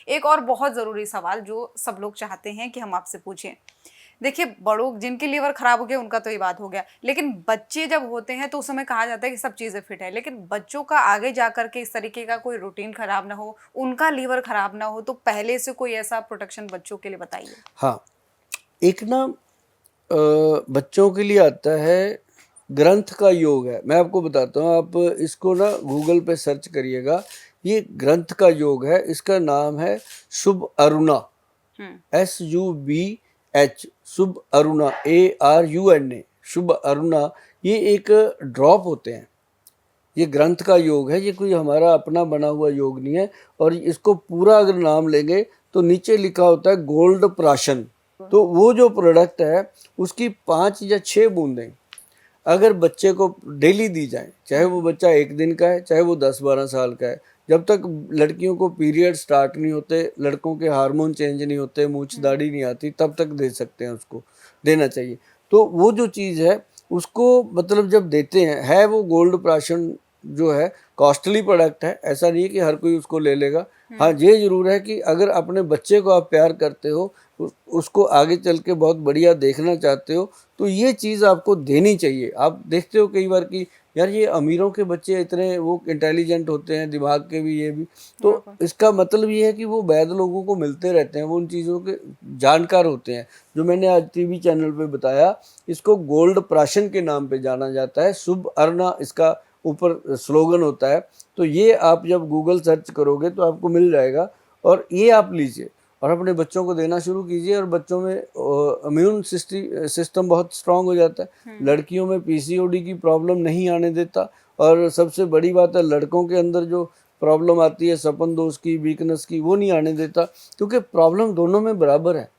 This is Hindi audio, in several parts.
एक और बहुत ज़रूरी सवाल जो सब लोग चाहते हैं कि हम आपसे पूछें। देखिए, बड़ों जिनके लीवर खराब हो गया उनका तो ये बात हो गया, लेकिन बच्चे जब होते हैं तो उस समय कहा जाता है कि सब चीज़ें फिट है, लेकिन बच्चों का आगे जाकर के इस तरीके का कोई रूटीन खराब ना हो, उनका लीवर खराब ना हो, तो पहले से कोई ऐसा प्रोटेक्शन बच्चों के लिए बताइए? हाँ, एक ना बच्चों के लिए आता है, ग्रंथ का योग है। मैं आपको बताता हूँ, आप इसको ना गूगल पे सर्च करिएगा। ये ग्रंथ का योग है, इसका नाम है शुभ अरुणा, SUBH, शुभ अरुणा, ARUNA, शुभ अरुणा। ये एक ड्रॉप होते हैं। ये ग्रंथ का योग है, ये कोई हमारा अपना बना हुआ योग नहीं है। और इसको पूरा अगर नाम लेंगे तो नीचे लिखा होता है गोल्ड प्राशन। तो वो जो प्रोडक्ट है उसकी 5 या 6 बूंदें अगर बच्चे को डेली दी जाए, चाहे वो बच्चा 1 दिन का है, चाहे वो 10-12 साल का है, जब तक लड़कियों को पीरियड स्टार्ट नहीं होते, लड़कों के हार्मोन चेंज नहीं होते, मूछ दाढ़ी नहीं आती, तब तक दे सकते हैं, उसको देना चाहिए। तो वो जो चीज़ है उसको मतलब जब देते हैं, है वो गोल्ड प्राशन जो है कॉस्टली प्रोडक्ट है, ऐसा नहीं है कि हर कोई उसको ले लेगा। हाँ, ये जरूर है कि अगर अपने बच्चे को आप प्यार करते हो, उसको आगे चल के बहुत बढ़िया देखना चाहते हो, तो ये चीज़ आपको देनी चाहिए। आप देखते हो कई बार कि यार ये अमीरों के बच्चे इतने वो इंटेलिजेंट होते हैं, दिमाग के भी, ये भी, तो इसका मतलब ये है कि वो वैध लोगों को मिलते रहते हैं, वो उन चीज़ों के जानकार होते हैं। जो मैंने आज टीवी चैनल पे बताया, इसको गोल्ड प्राशन के नाम पे जाना जाता है, शुभ अर्ना इसका ऊपर स्लोगन होता है। तो ये आप जब गूगल सर्च करोगे तो आपको मिल जाएगा, और ये आप लीजिए और अपने बच्चों को देना शुरू कीजिए, और बच्चों में इम्यून सिस्टम बहुत स्ट्रांग हो जाता है। लड़कियों में PCOD की प्रॉब्लम नहीं आने देता, और सबसे बड़ी बात है लड़कों के अंदर जो प्रॉब्लम आती है सपन दोष की, वीकनेस की, वो नहीं आने देता, क्योंकि प्रॉब्लम दोनों में बराबर है।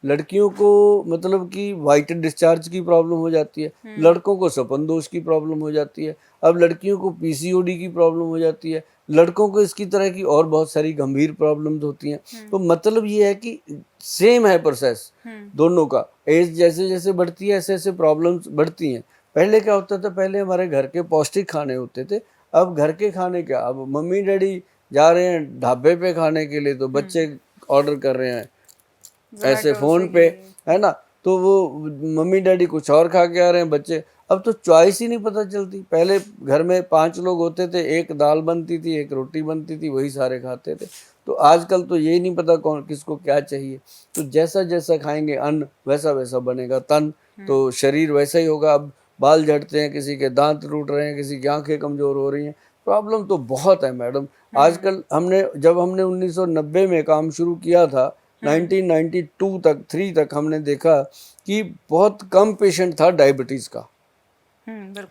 लड़कियों को मतलब कि वाइट डिस्चार्ज की प्रॉब्लम हो जाती है, लड़कों को सपन दोष की प्रॉब्लम हो जाती है, अब लड़कियों को PCOD की प्रॉब्लम हो जाती है, लड़कों को इसकी तरह की और बहुत सारी गंभीर प्रॉब्लम्स होती हैं। तो मतलब ये है कि सेम है प्रोसेस दोनों का। एज जैसे जैसे बढ़ती है ऐसे ऐसे प्रॉब्लम्स बढ़ती हैं। पहले क्या होता था, पहले हमारे घर के पौष्टिक खाने होते थे। अब घर के खाने क्या, अब मम्मी डैडी जा रहे हैं ढाबे पे खाने के लिए, तो बच्चे ऑर्डर कर रहे हैं ऐसे फ़ोन पे, है ना। तो वो मम्मी डैडी कुछ और खा के आ रहे हैं, बच्चे अब तो चॉइस ही नहीं पता चलती। पहले घर में 5 लोग होते थे, एक दाल बनती थी, एक रोटी बनती थी, वही सारे खाते थे। तो आजकल तो यही नहीं पता कौन किसको क्या चाहिए। तो जैसा जैसा खाएंगे अन्न, वैसा वैसा बनेगा तन, तो शरीर वैसा ही होगा। अब बाल झड़ते हैं, किसी के दांत टूट रहे हैं, किसी की आंखें कमज़ोर हो रही हैं। प्रॉब्लम तो बहुत है मैडम। आजकल जब हमने 1990 में काम शुरू किया था, 1992 तक 3 तक हमने देखा कि बहुत कम पेशेंट था डायबिटीज़ का,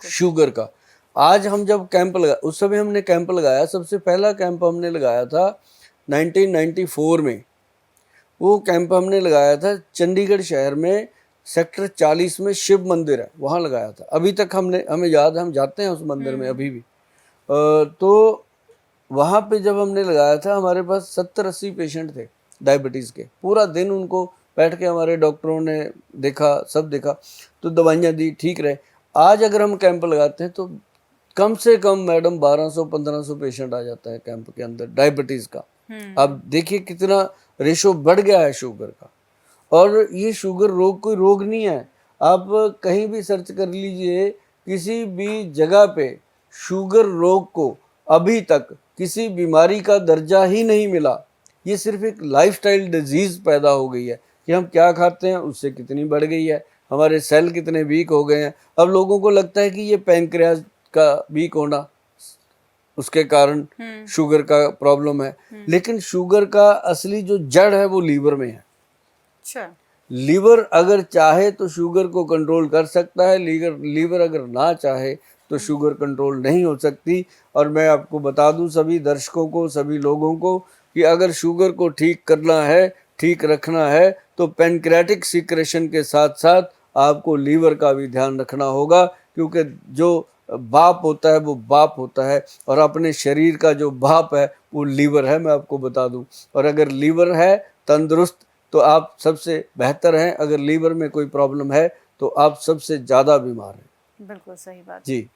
शुगर का। आज हम जब कैंप लगा, उस समय हमने कैंप लगाया, सबसे पहला कैंप हमने लगाया था 1994 में। वो कैंप हमने लगाया था चंडीगढ़ शहर में, सेक्टर 40 में शिव मंदिर है, वहाँ लगाया था। अभी तक हमें याद है, हम जाते हैं उस मंदिर में अभी भी। तो वहाँ पे जब हमने लगाया था, हमारे पास 70-80 पेशेंट थे डायबिटीज़ के। पूरा दिन उनको बैठ के हमारे डॉक्टरों ने देखा, सब देखा, तो दवाइयाँ दी, ठीक रहे। आज अगर हम कैंप लगाते हैं तो कम से कम मैडम 1200-1500 पेशेंट आ जाता है कैंप के अंदर डायबिटीज़ का। अब देखिए कितना रेशो बढ़ गया है शुगर का। और ये शुगर रोग कोई रोग नहीं है। आप कहीं भी सर्च कर लीजिए, किसी भी जगह पे शुगर रोग को अभी तक किसी बीमारी का दर्जा ही नहीं मिला। ये सिर्फ एक लाइफस्टाइल डिजीज़ पैदा हो गई है कि हम क्या खाते हैं उससे कितनी बढ़ गई है, हमारे सेल कितने वीक हो गए हैं। अब लोगों को लगता है कि ये पैंक्रियाज का वीक होना, उसके कारण शुगर का प्रॉब्लम है, लेकिन शुगर का असली जो जड़ है वो लीवर में है। अच्छा। लीवर अगर चाहे तो शुगर को कंट्रोल कर सकता है, लीवर अगर ना चाहे तो शुगर कंट्रोल नहीं हो सकती। और मैं आपको बता दूं सभी दर्शकों को, सभी लोगों को, कि अगर शुगर को ठीक करना है, ठीक रखना है, तो पैनक्रियाटिक सीक्रेशन के साथ साथ आपको लीवर का भी ध्यान रखना होगा, क्योंकि जो बाप होता है वो बाप होता है, और अपने शरीर का जो बाप है वो लीवर है, मैं आपको बता दूं। और अगर लीवर है तंदुरुस्त तो आप सबसे बेहतर हैं, अगर लीवर में कोई प्रॉब्लम है तो आप सबसे ज़्यादा बीमार हैं। बिल्कुल सही बात। जी।